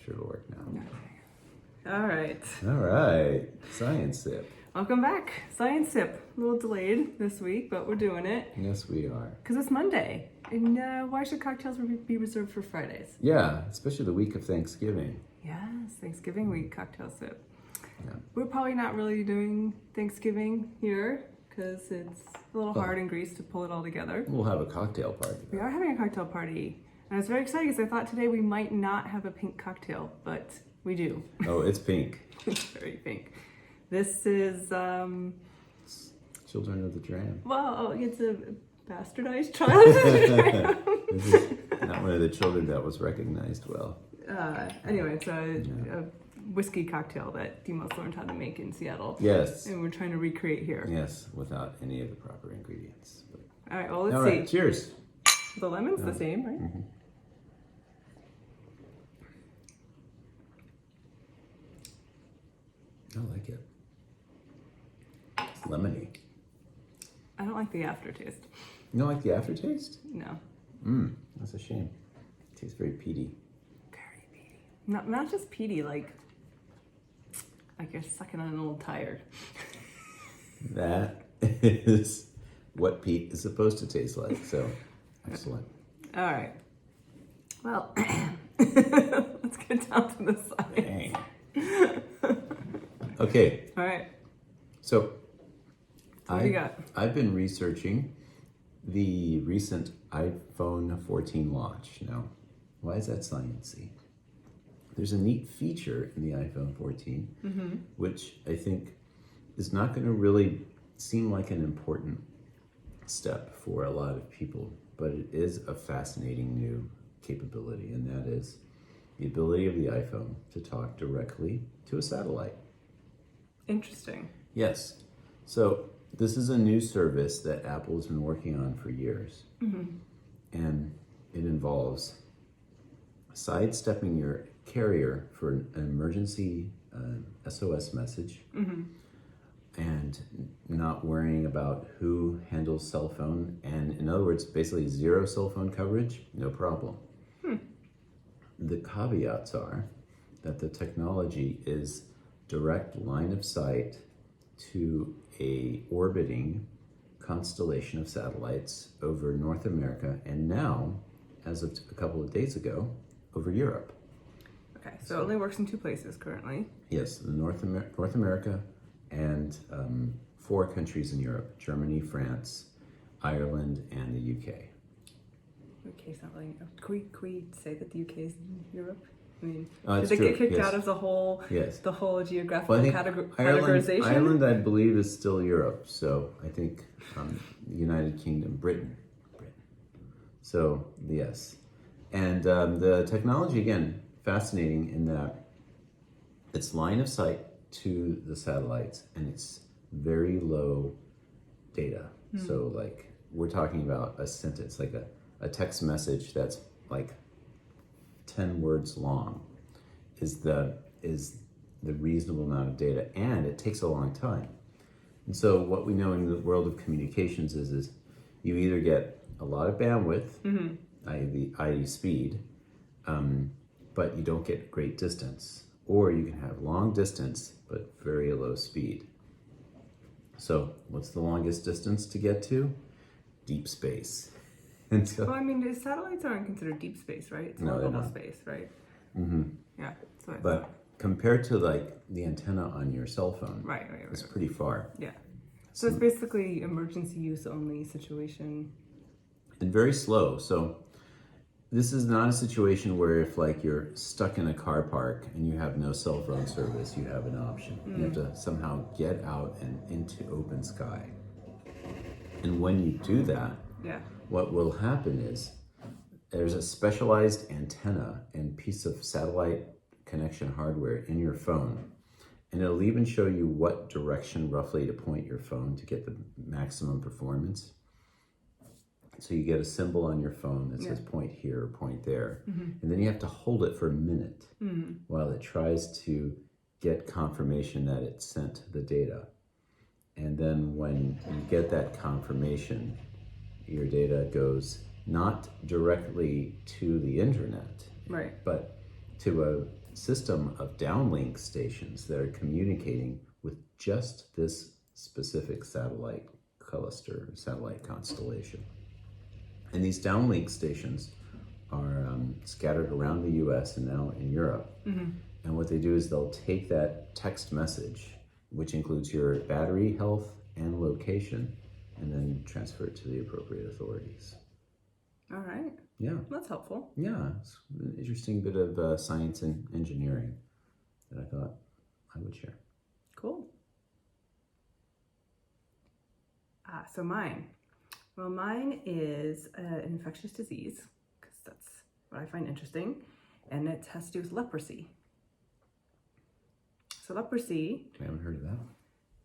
sure it'll work now. All right. All right. Science sip. Welcome back. Science Sip. A little delayed this week, but we're doing it. Yes, we are. Because it's Monday. And why should cocktails be reserved for Fridays? Yeah, especially the week of Thanksgiving. Yes, Thanksgiving week cocktail sip. Yeah. We're probably not really doing Thanksgiving here because it's a little hard in Greece to pull it all together. We'll have a cocktail party. We are having a cocktail party. And I was very excited because I thought today we might not have a pink cocktail, but we do. Oh, it's pink. It's very pink. This is, Children of the Dram. well, it's a bastardized child of the Dram. This is not one of the children that was recognized well. Anyway, it's a whiskey cocktail that Dimos learned how to make in Seattle. Yes. And we're trying to recreate here. Yes, without any of the proper ingredients. But... All right, well, let's All see. right, cheers. The lemon's the same, right? Mm-hmm. I like it. It's lemony. I don't like the aftertaste. You don't like the aftertaste? No. That's a shame. It tastes very peaty. Very peaty. Not just peaty, like you're sucking on an old tire. That is what peat is supposed to taste like. So, excellent. All right. Well, let's get down to the science. Dang. Okay. All right. So, What do you got? I've been researching the recent iPhone 14 launch. Now, why is that sciencey? There's a neat feature in the iPhone 14, which I think is not going to really seem like an important step for a lot of people, but it is a fascinating new capability, and that is the ability of the iPhone to talk directly to a satellite. Interesting. Yes. So this is a new service that Apple has been working on for years. And it involves sidestepping your carrier for an emergency SOS message and not worrying about who handles cell phone. And in other words, basically zero cell phone coverage, no problem. The caveats are that the technology is direct line of sight to a orbiting constellation of satellites over North America, and now, as of a couple of days ago, over Europe. Okay, so it only works in two places currently. Yes, the North America and 4 countries in Europe: Germany, France, Ireland, and the UK. UK's not really. Can we say that the UK is in Europe? I mean, It's did they true, get kicked yes. out of the whole geographical Well, I think categorization? Ireland, I believe, is still Europe. So I think United Kingdom, Britain. So yes, and the technology, again, fascinating in that it's line of sight to the satellites, and it's very low data. So like we're talking about a sentence, like a text message that's like 10 words long is the reasonable amount of data, and it takes a long time. And so what we know in the world of communications is you either get a lot of bandwidth, i.e. speed, but you don't get great distance, or you can have long distance but very low speed. So what's the longest distance to get to? Deep space. And so, Well, I mean, the satellites aren't considered deep space, right? It's No, more they're level not. space, right? Yeah. So but compared to like the antenna on your cell phone, right. it's pretty far. Yeah. So it's basically emergency use only situation. And very slow. So this is not a situation where if like you're stuck in a car park and you have no cell phone service, you have an option. You have to somehow get out and into open sky. And when you do that, what will happen is there's a specialized antenna and piece of satellite connection hardware in your phone, and it'll even show you what direction roughly to point your phone to get the maximum performance. So you get a symbol on your phone that says point here or point there, and then you have to hold it for a minute while it tries to get confirmation that it sent the data. And then when you get that confirmation, your data goes not directly to the internet, Right. but to a system of downlink stations that are communicating with just this specific satellite cluster, satellite constellation. And these downlink stations are scattered around the US and now in Europe. And what they do is they'll take that text message, which includes your battery health and location, and then transfer it to the appropriate authorities. All right. Yeah. That's helpful. Yeah, it's an interesting bit of science and engineering that I thought I would share. Cool. So mine. Well, mine is an infectious disease, because that's what I find interesting, and it has to do with leprosy. So leprosy. I haven't heard of that.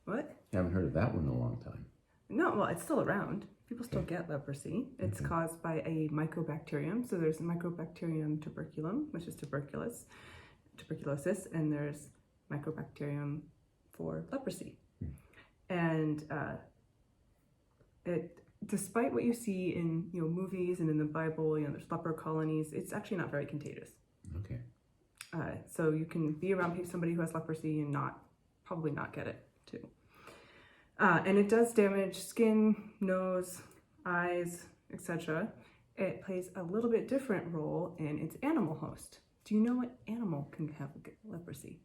What? I haven't heard of that one in a long time. No, well, it's still around. People still get leprosy. It's caused by a mycobacterium. So there's Mycobacterium tuberculum, which is tuberculosis, and there's Mycobacterium for leprosy. And despite what you see in movies and in the Bible, there's leper colonies. It's actually not very contagious. Okay. So you can be around somebody who has leprosy and probably not get it too. And it does damage skin, nose, eyes, etc. It plays a little bit different role in its animal host. Do you know what animal can have leprosy?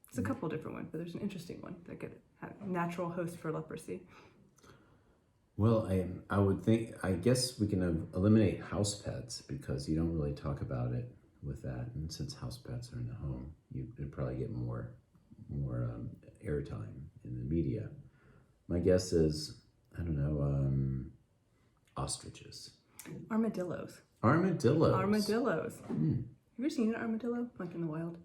There's a couple different ones, but there's an interesting one that get a natural host for leprosy. Well, I guess we can eliminate house pets, because you don't really talk about it with that. And since house pets are in the home, you'd probably get more airtime in the media. My guess is, I don't know, ostriches. Armadillos. Armadillos. Have you ever seen an armadillo, like in the wild?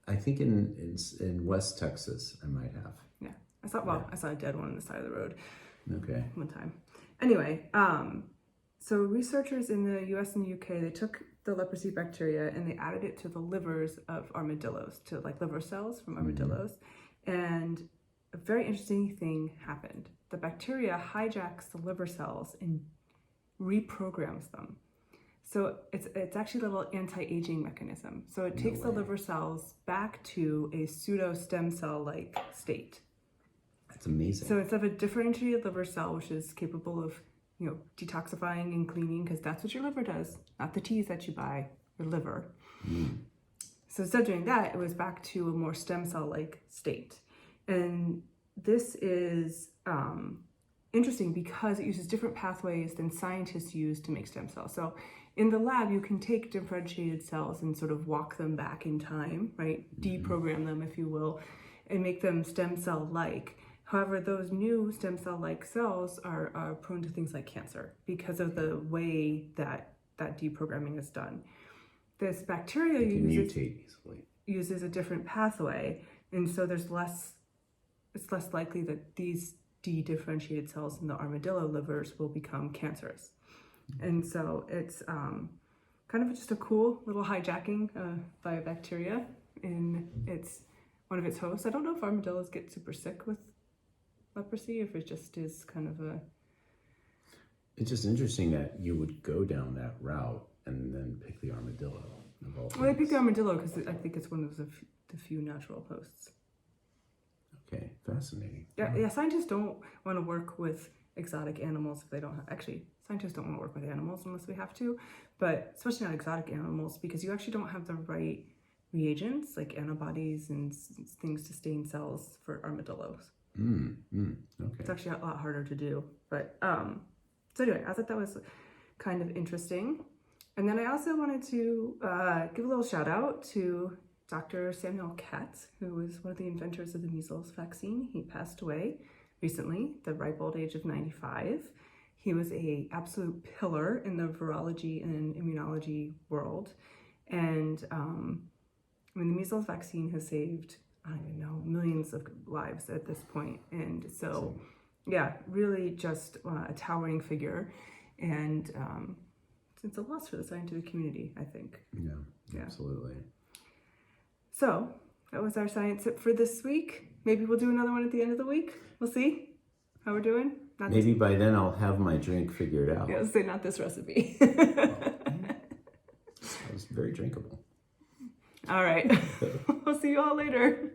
I think in West Texas, I might have. Yeah. I saw a dead one on the side of the road. Okay. One time. Anyway, so researchers in the US and the UK, they took the leprosy bacteria and they added it to the livers of armadillos, to like liver cells from armadillos. And a very interesting thing happened. The bacteria hijacks the liver cells and reprograms them. So it's actually a little anti-aging mechanism. So it takes the liver cells back to a pseudo stem cell-like state. That's amazing. So it's of a differentiated liver cell, which is capable of, detoxifying and cleaning, because that's what your liver does, not the teas that you buy, your liver. So instead of doing that, it was back to a more stem cell-like state. And this is interesting because it uses different pathways than scientists use to make stem cells. So in the lab, you can take differentiated cells and sort of walk them back in time, right? Deprogram them, if you will, and make them stem cell-like. However, those new stem cell-like cells are prone to things like cancer because of the way that deprogramming is done. This bacteria uses a different pathway, and so it's less likely that these de-differentiated cells in the armadillo livers will become cancerous. And so it's kind of just a cool little hijacking by a bacteria in one of its hosts. I don't know if armadillos get super sick with leprosy, if it just is kind of a... It's just interesting that you would go down that route and then pick the armadillo. Well, I picked the armadillo because I think it's one of the few natural hosts. Okay, fascinating. Yeah, scientists don't want to work with exotic animals if they don't have... Actually, scientists don't want to work with animals unless we have to, but especially not exotic animals, because you actually don't have the right reagents, like antibodies and things to stain cells for armadillos. Okay. It's actually a lot harder to do. But so anyway, I thought that was kind of interesting. And then I also wanted to give a little shout out to Dr. Samuel Katz, who was one of the inventors of the measles vaccine. He passed away recently, the ripe old age of 95. He was an absolute pillar in the virology and immunology world. And the measles vaccine has saved, I don't even know, millions of lives at this point. And so, yeah, really just a towering figure. And it's a loss for the scientific community, I think. Yeah, absolutely. So that was our science tip for this week. Maybe we'll do another one at the end of the week. We'll see how we're doing. Maybe by then I'll have my drink figured out. Yeah, say not this recipe. I just very drinkable. All right. We'll see you all later.